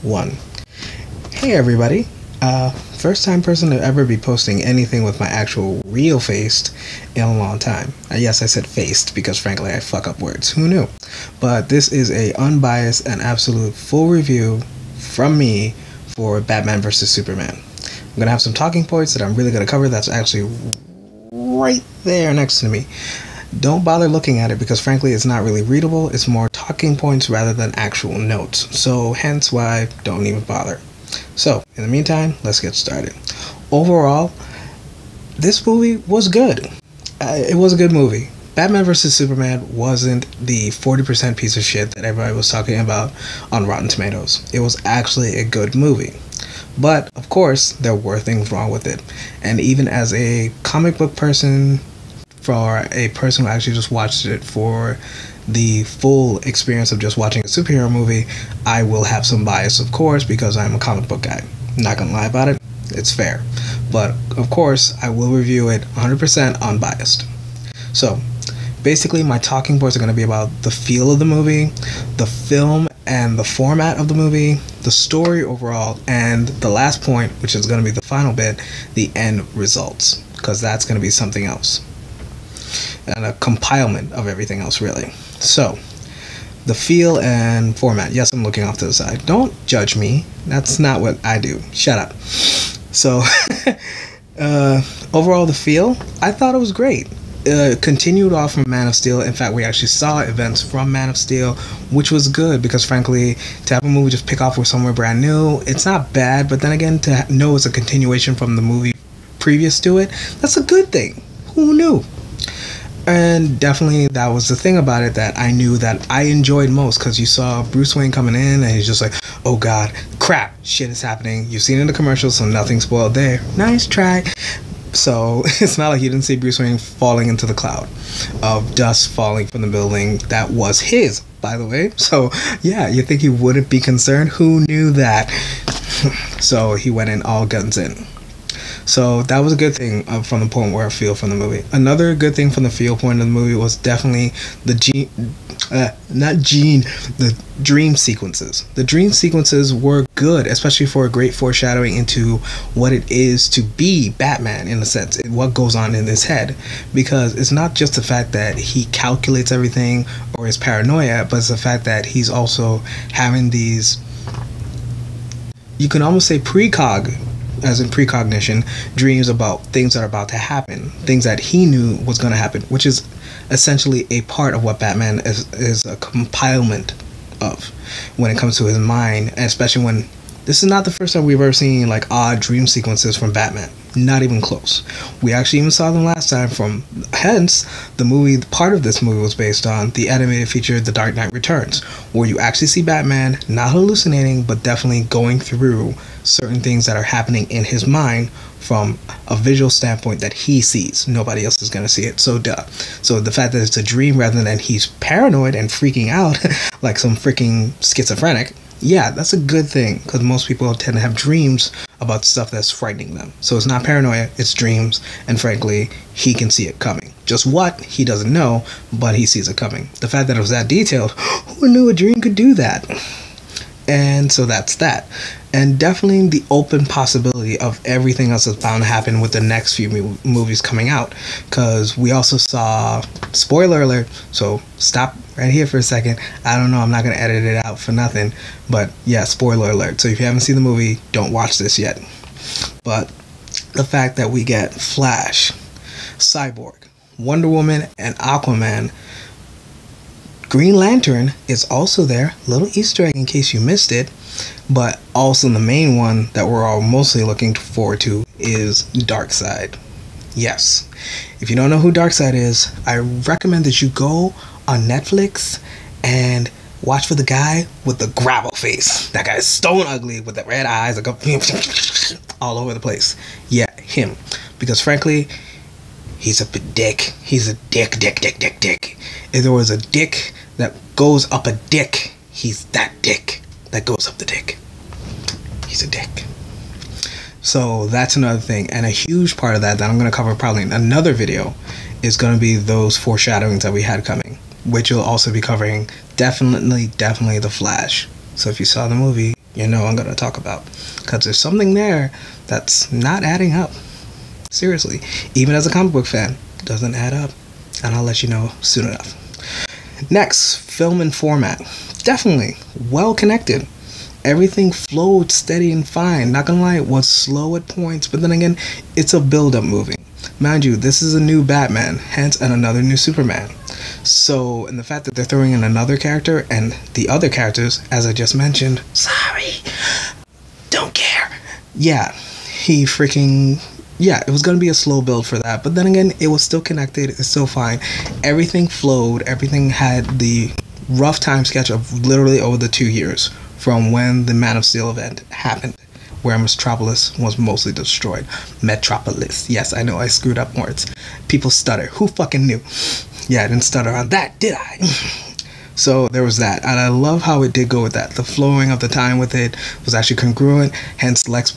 1. Hey everybody. First time person to ever be posting anything with my actual real face in a long time. Yes, I said faced because frankly I fuck up words. Who knew? But this is a unbiased and absolute full review from me for Batman vs Superman. I'm gonna have some talking points that I'm really gonna cover. That's actually right there next to me. Don't bother looking at it because frankly it's not really readable. It's more talking points rather than actual notes. So hence why don't even bother. So in the meantime, let's get started. Overall, this movie was good. It was a good movie. Batman vs Superman wasn't the 40% piece of shit that everybody was talking about on Rotten Tomatoes. It was actually a good movie. But of course, there were things wrong with it. And even as a comic book person, for a person who actually just watched it for the full experience of just watching a superhero movie, I will have some bias, of course, because I'm a comic book guy. Not gonna lie about it, it's fair. But of course, I will review it 100% unbiased. So, basically my talking points are gonna be about the feel of the movie, the film and the format of the movie, the story overall, and the last point, which is gonna be the final bit, the end results, because that's gonna be something else. And a compilement of everything else, really. So, the feel and format. Yes, I'm looking off to the side. Don't judge me. That's not what I do. Shut up. So, overall, the feel, I thought it was great. Continued off from Man of Steel. In fact, we actually saw events from Man of Steel, which was good because, frankly, to have a movie just pick off with somewhere brand new, it's not bad. But then again, to know it's a continuation from the movie previous to it, that's a good thing. Who knew? And definitely that was the thing about it that I knew that I enjoyed most, because you saw Bruce Wayne coming in and he's just like, oh god, crap, shit is happening. You've seen it in the commercials, so nothing spoiled there. Nice try. So it's not like you didn't see Bruce Wayne falling into the cloud of dust falling from the building that was his, by the way. So yeah, you think he wouldn't be concerned? Who knew that? So he went in all guns in. So that was a good thing from the point where I feel from the movie. Another good thing from the feel point of the movie was definitely the dream sequences. The dream sequences were good, especially for a great foreshadowing into what it is to be Batman, in a sense, what goes on in his head. Because it's not just the fact that he calculates everything or is paranoia, but it's the fact that he's also having these, you can almost say as in precognition, dreams about things that are about to happen, things that he knew was going to happen, which is essentially a part of what Batman is a compilement of when it comes to his mind, and especially when this is not the first time we've ever seen like odd dream sequences from Batman. Not even close. We actually even saw them last time from, hence, the movie, part of this movie was based on the animated feature The Dark Knight Returns, where you actually see Batman not hallucinating, but definitely going through certain things that are happening in his mind from a visual standpoint that he sees. Nobody else is going to see it. So So the fact that it's a dream rather than he's paranoid and freaking out like some freaking schizophrenic, yeah, that's a good thing, because most people tend to have dreams about stuff that's frightening them. So it's not paranoia, it's dreams, and frankly, he can see it coming. Just what, he doesn't know, but he sees it coming. The fact that it was that detailed, who knew a dream could do that? And so that's that. And definitely the open possibility of everything else that's bound to happen with the next few movies coming out. Because we also saw, spoiler alert, so stop right here for a second. I don't know, I'm not going to edit it out for nothing. But yeah, spoiler alert. So if you haven't seen the movie, don't watch this yet. But the fact that we get Flash, Cyborg, Wonder Woman, and Aquaman. Green Lantern is also there, little Easter egg in case you missed it, but also the main one that we're all mostly looking forward to is Darkseid. Yes, if you don't know who Darkseid is, I recommend that you go on Netflix and watch for the guy with the gravel face. That guy is stone ugly with the red eyes that go all over the place. Yeah, him. Because frankly, he's a dick. He's a dick. If there was a dick that goes up a dick, he's that dick that goes up the dick. He's a dick. So that's another thing. And a huge part of that I'm going to cover probably in another video is going to be those foreshadowings that we had coming, which will also be covering definitely the Flash. So if you saw the movie, you know I'm going to talk about. Because there's something there that's not adding up. Seriously. Even as a comic book fan, doesn't add up. And I'll let you know soon enough. Next, film and format. Definitely well connected. Everything flowed steady and fine. Not gonna lie, it was slow at points, but then again, it's a build-up movie. Mind you, this is a new Batman, hence and another new Superman. So, and the fact that they're throwing in another character and the other characters, as I just mentioned, sorry, don't care. Yeah, it was going to be a slow build for that. But then again, it was still connected. It's still fine. Everything flowed. Everything had the rough time sketch of literally over the 2 years from when the Man of Steel event happened, where Metropolis was mostly destroyed. Metropolis. Yes, I know I screwed up words. People stutter. Who fucking knew? Yeah, I didn't stutter on that, did I? So there was that. And I love how it did go with that. The flowing of the time with it was actually congruent. Hence Lex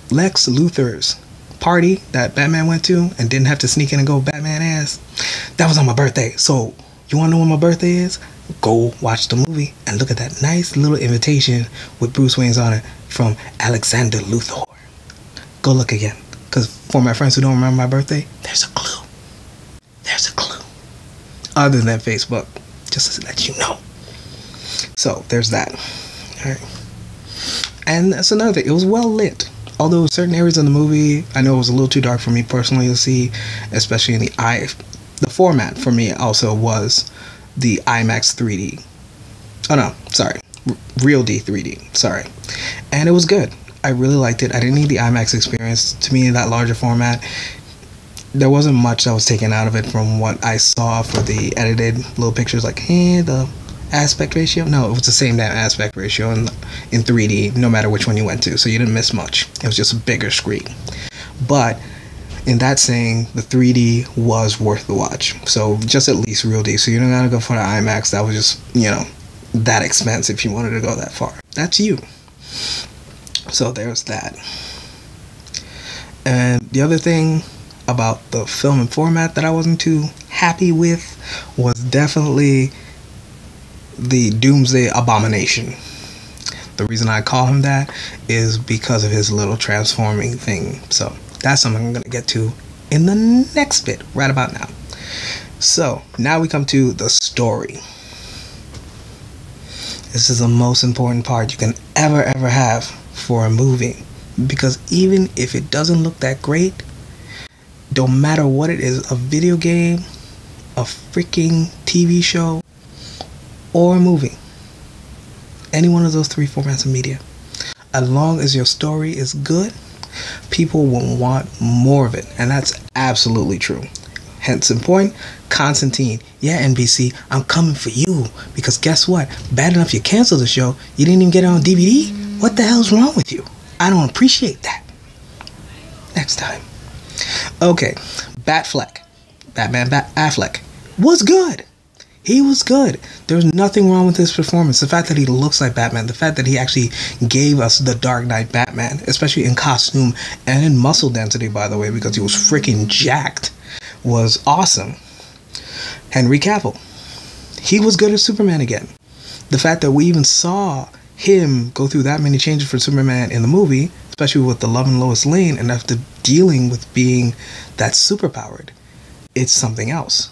Luthor's party that Batman went to and didn't have to sneak in and go Batman ass. That was on my birthday. So you want to know when my birthday is? Go watch the movie and look at that nice little invitation with Bruce Wayne's on it from Alexander Luthor. Go look again. Because for my friends who don't remember my birthday, there's a clue. There's a clue. Other than Facebook. Just to let you know. So there's that. Alright. And that's another thing. It was well lit. Although certain areas of the movie, I know it was a little too dark for me personally to see, especially in the format for me also was the IMAX 3D. Oh no, sorry. Real D 3D. Sorry. And it was good. I really liked it. I didn't need the IMAX experience. To me, that larger format, there wasn't much that was taken out of it from what I saw for the edited little pictures, like, the aspect ratio. No, it was the same damn aspect ratio in 3D, no matter which one you went to, so you didn't miss much. It was just a bigger screen. But in that saying, the 3D was worth the watch. So just at least Real D. So you don't gotta go for the IMAX. That was just, that expense if you wanted to go that far. That's you. So there's that. And the other thing about the film and format that I wasn't too happy with was definitely the Doomsday Abomination. The reason I call him that is because of his little transforming thing. So that's something I'm going to get to in the next bit, right about now. So now we come to the story. This is the most important part you can ever have for a movie, because even if it doesn't look that great, don't matter what it is, a video game, a freaking TV show, or a movie, any one of those three formats of media, as long as your story is good, people will want more of it. And that's absolutely true. Hence in point, Constantine. Yeah, NBC, I'm coming for you, because guess what? Bad enough you canceled the show, you didn't even get it on DVD? What the hell's wrong with you? I don't appreciate that. Next time. Okay, Batman Affleck was good. He was good. There's nothing wrong with his performance. The fact that he looks like Batman, the fact that he actually gave us the Dark Knight Batman, especially in costume and in muscle density, by the way, because he was freaking jacked, was awesome. Henry Cavill, he was good as Superman again. The fact that we even saw him go through that many changes for Superman in the movie, especially with the Love and Lois Lane, and after dealing with being that superpowered, it's something else.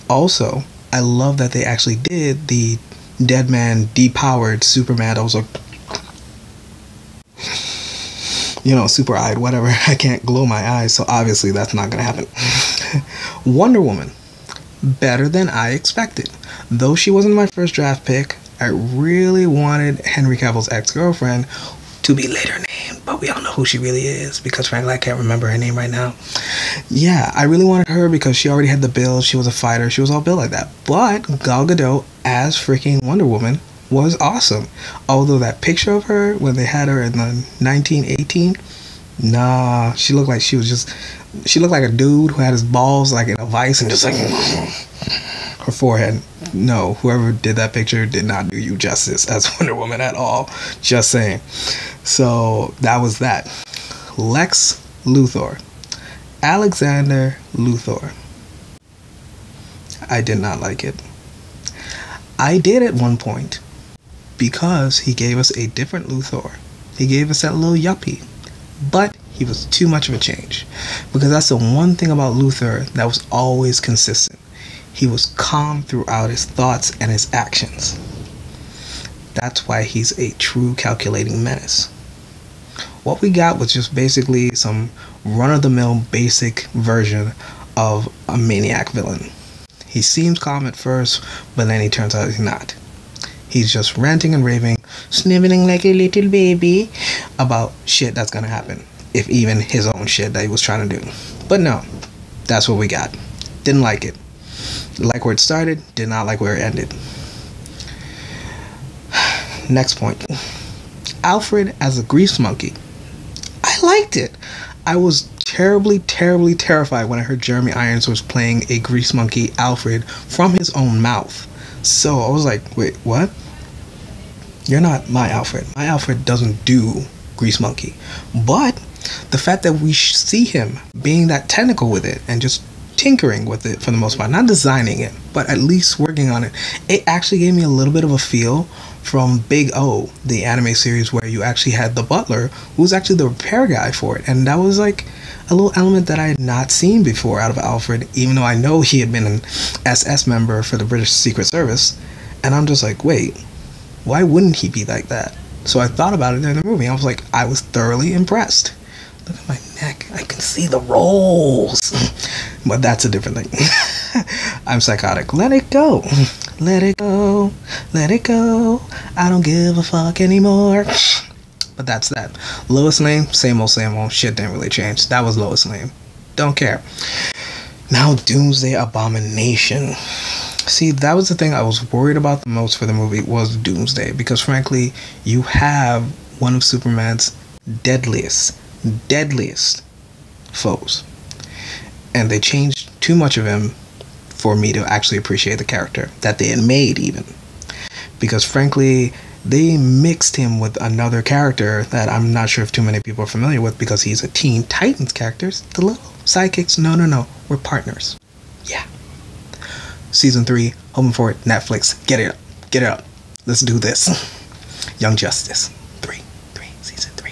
Also, I love that they actually did the dead man depowered Superman that was super eyed, whatever. I can't glow my eyes, so obviously that's not gonna happen. Wonder Woman, better than I expected. Though she wasn't my first draft pick, I really wanted Henry Cavill's ex-girlfriend to be later named, but we all know who she really is, because frankly I can't remember her name right now. Yeah, I really wanted her because she already had the build, she was a fighter, she was all built like that. But Gal Gadot as freaking Wonder Woman was awesome. Although that picture of her when they had her in the 1918, nah, she looked like a dude who had his balls like in a vice and just like her forehead. No, whoever did that picture did not do you justice as Wonder Woman at all. Just saying. So that was that. Lex Luthor. Alexander Luthor. I did not like it. I did at one point. because he gave us a different Luthor. He gave us that little yuppie. But he was too much of a change. Because that's the one thing about Luthor that was always consistent. He was calm throughout his thoughts and his actions. That's why he's a true calculating menace. What we got was just basically some run-of-the-mill basic version of a maniac villain. He seems calm at first, but then he turns out he's not. He's just ranting and raving, sniveling like a little baby about shit that's gonna happen. If even his own shit that he was trying to do. But no, that's what we got. Didn't like it. Like where it started, did not like where it ended. Next point. Alfred as a grease monkey. I liked it. I was terribly terrified when I heard Jeremy Irons was playing a grease monkey Alfred from his own mouth. So I was like, wait, what? You're not my Alfred. My Alfred doesn't do grease monkey. But the fact that we see him being that technical with it and just tinkering with it for the most part, not designing it, but at least working on it, it actually gave me a little bit of a feel from Big O, the anime series where you actually had the butler who was actually the repair guy for it. And that was like a little element that I had not seen before out of Alfred, even though I know he had been an SS member for the British Secret Service. And I'm just like, wait, why wouldn't he be like that? So I thought about it in the movie. I was like, I was thoroughly impressed. Look at my neck. I can see the rolls. But that's a different thing. I'm psychotic. Let it go. Let it go. Let it go. I don't give a fuck anymore. But that's that. Lois Lane, same old, same old. Shit didn't really change. That was Lois Lane. Don't care. Now, Doomsday Abomination. See, that was the thing I was worried about the most for the movie was Doomsday. Because frankly, you have one of Superman's deadliest foes. And they changed too much of him for me to actually appreciate the character that they had made even. Because frankly, they mixed him with another character that I'm not sure if too many people are familiar with because he's a Teen Titans character. The little sidekicks, no, we're partners. Yeah. Season 3, hoping for it, Netflix. Get it up. Let's do this. Young Justice. 3, season 3.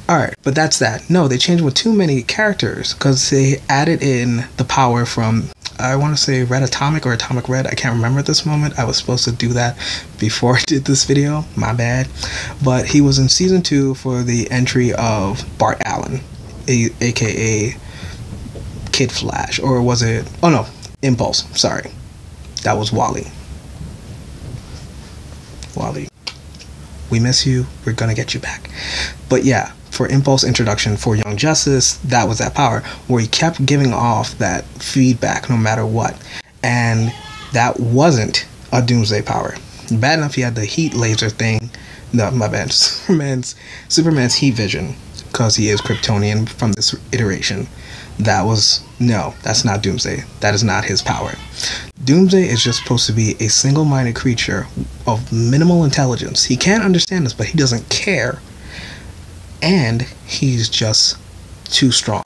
Alright, but that's that. No, they changed with too many characters because they added in the power from, I want to say Red Atomic or Atomic Red. I can't remember at this moment. I was supposed to do that before I did this video. My bad. But he was in season 2 for the entry of Bart Allen, aka Kid Flash. Or was it? Oh no, Impulse. Sorry. That was Wally. Wally. We miss you. We're gonna get you back. But yeah, for Impulse introduction for Young Justice, that was that power where he kept giving off that feedback no matter what. And that wasn't a Doomsday power. Bad enough he had the heat laser thing. No, my bad. Superman's heat vision, because he is Kryptonian from this iteration. That was, no, that's not Doomsday. That is not his power. Doomsday is just supposed to be a single-minded creature of minimal intelligence. He can't understand this, but he doesn't care. And he's just too strong.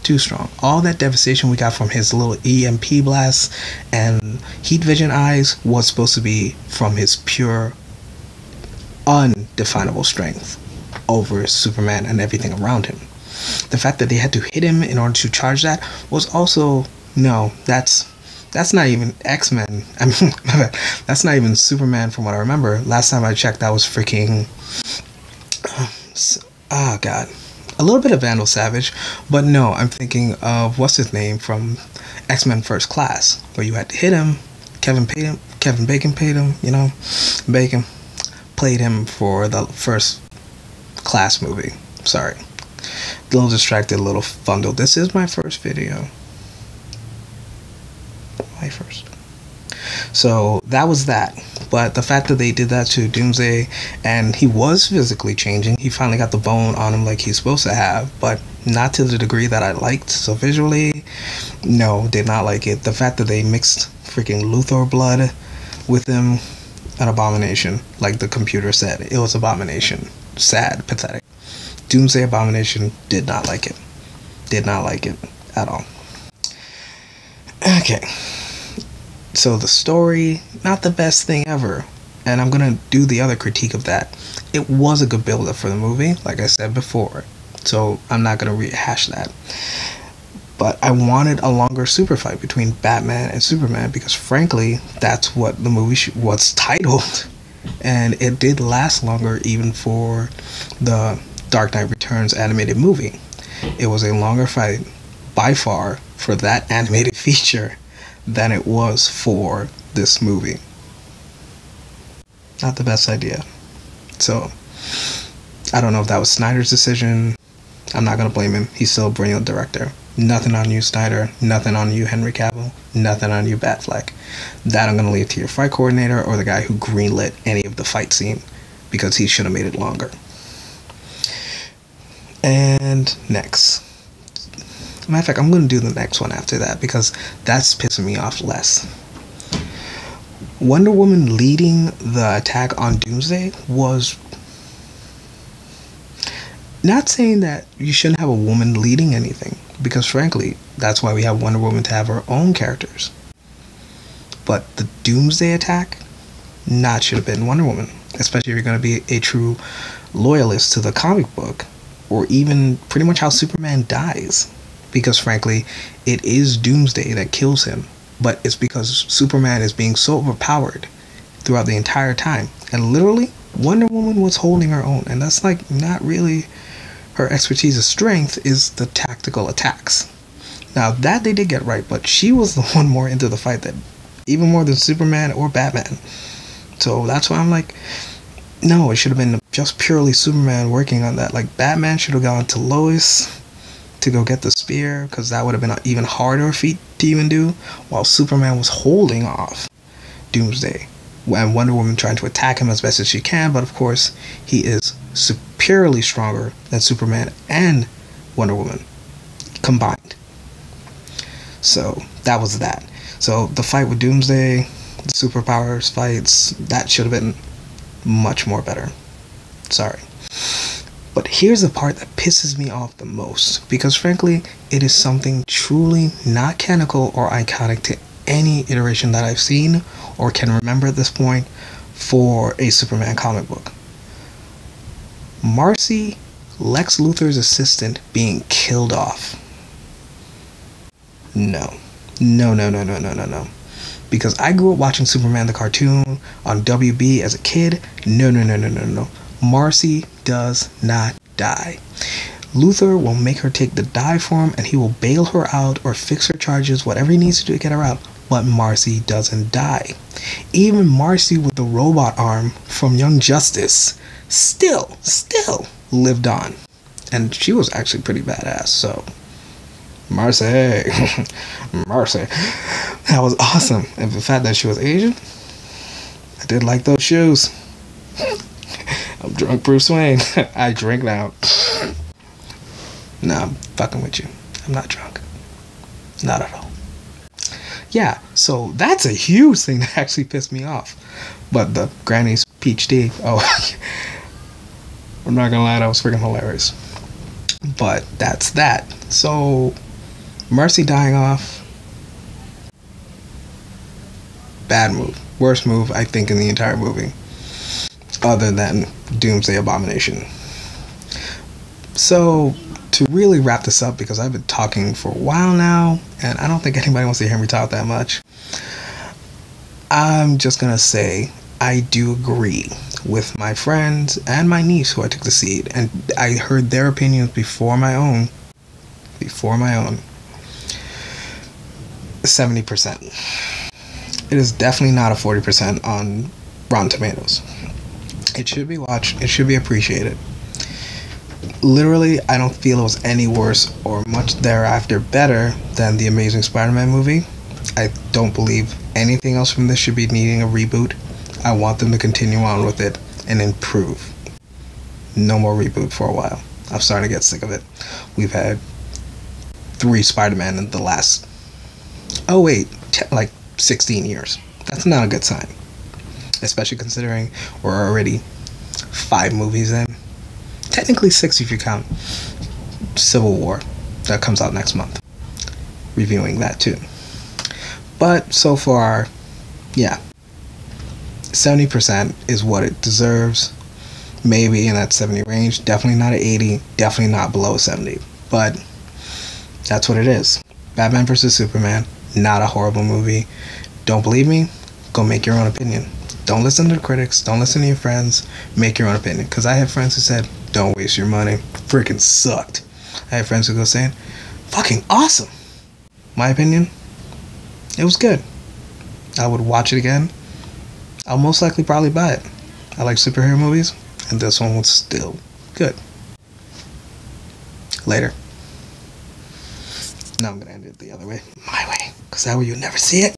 Too strong. All that devastation we got from his little EMP blasts and heat vision eyes was supposed to be from his pure, undefinable strength over Superman and everything around him. The fact that they had to hit him in order to charge that was also, no, that's not even X-Men. I mean, that's not even Superman from what I remember. Last time I checked, that was freaking, oh god, a little bit of Vandal Savage. But no, I'm thinking of, what's his name from X-Men First Class, where you had to hit him. Kevin Bacon paid him, you know, Bacon played him for the First Class movie. Sorry. A little distracted, a little fundled. This is my first video. My first. So that was that. But the fact that they did that to Doomsday and he was physically changing, he finally got the bone on him like he's supposed to have, but not to the degree that I liked. So visually, no, did not like it. The fact that they mixed freaking Luthor blood with him, an abomination. Like the computer said, it was abomination. Sad, pathetic. Doomsday Abomination, did not like it. Did not like it at all. Okay. So the story, not the best thing ever. And I'm gonna do the other critique of that. It was a good build up for the movie, like I said before, so I'm not gonna rehash that. But I wanted a longer super fight between Batman and Superman because, frankly, that's what the movie was titled. And it did last longer even for the Dark Knight Returns animated movie. It was a longer fight by far for that animated feature than it was for this movie. Not the best idea. So, I don't know if that was Snyder's decision. I'm not going to blame him. He's still a brilliant director. Nothing on you, Snyder. Nothing on you, Henry Cavill. Nothing on you, Batfleck. That I'm going to leave to your fight coordinator or the guy who greenlit any of the fight scene, because he should have made it longer. And next. Matter of fact, I'm going to do the next one after that because that's pissing me off less. Wonder Woman leading the attack on Doomsday was... Not saying that you shouldn't have a woman leading anything, because frankly, that's why we have Wonder Woman to have her own characters. But the Doomsday attack, not should have been Wonder Woman, especially if you're going to be a true loyalist to the comic book, or even pretty much how Superman dies. Because frankly, it is Doomsday that kills him, but it's because Superman is being so overpowered throughout the entire time. And literally, Wonder Woman was holding her own, and that's like not really her expertise or strength, is the tactical attacks. Now that they did get right, but she was the one more into the fight, that even more than Superman or Batman. So that's why I'm like, no, it should have been just purely Superman working on that. Like, Batman should have gone to Lois to go get the spear, because that would have been an even harder feat to even do, while Superman was holding off Doomsday and Wonder Woman trying to attack him as best as she can. But of course, he is superiorly stronger than Superman and Wonder Woman combined. So that was that. So the fight with Doomsday, the superpowers fights, that should have been much more better. Sorry. But here's the part that pisses me off the most, because frankly, it is something truly not canonical or iconic to any iteration that I've seen or can remember at this point for a Superman comic book. Marcy, Lex Luthor's assistant, being killed off. No. No. Because I grew up watching Superman the cartoon on WB as a kid. No. Marcy does not die. Luthor will make her take the die form, and he will bail her out or fix her charges, whatever he needs to do to get her out. But Marcy doesn't die. Even Marcy with the robot arm from Young Justice still lived on. And she was actually pretty badass, so... Marcy. That was awesome. And the fact that she was Asian, I did like those shoes. I'm drunk Bruce Wayne. I drink now. Nah, I'm fucking with you. I'm not drunk. Not at all. Yeah, so that's a huge thing that actually pissed me off. But the Granny's peach tea, oh, I'm not gonna lie, that was freaking hilarious. But that's that. So, Marcy dying off, bad move. Worst move, I think, in the entire movie. Other than Doomsday Abomination. So, to really wrap this up, because I've been talking for a while now, and I don't think anybody wants to hear me talk that much, I'm just gonna say, I do agree with my friends and my niece who I took to see it, and I heard their opinions before my own. 70%. It is definitely not a 40% on Rotten Tomatoes. It should be watched. It should be appreciated. Literally, I don't feel it was any worse or much thereafter better than the Amazing Spider-Man movie. I don't believe anything else from this should be needing a reboot. I want them to continue on with it and improve. No more reboot for a while. I'm starting to get sick of it. We've had 3 Spider-Man in the last, 16 years. That's not a good sign. Especially considering we're already 5 movies in. Technically 6 if you count Civil War. That comes out next month. Reviewing that too. But so far, yeah. 70% is what it deserves. Maybe in that 70 range. Definitely not at 80. Definitely not below 70. But that's what it is. Batman vs. Superman, not a horrible movie. Don't believe me? Go make your own opinion. Don't listen to the critics. Don't listen to your friends. Make your own opinion. Because I have friends who said, don't waste your money. Freaking sucked. I have friends who go saying, fucking awesome. My opinion, it was good. I would watch it again. I'll most likely probably buy it. I like superhero movies, and this one was still good. Later. Now I'm going to end it the other way. My way. Because that way you'll never see it.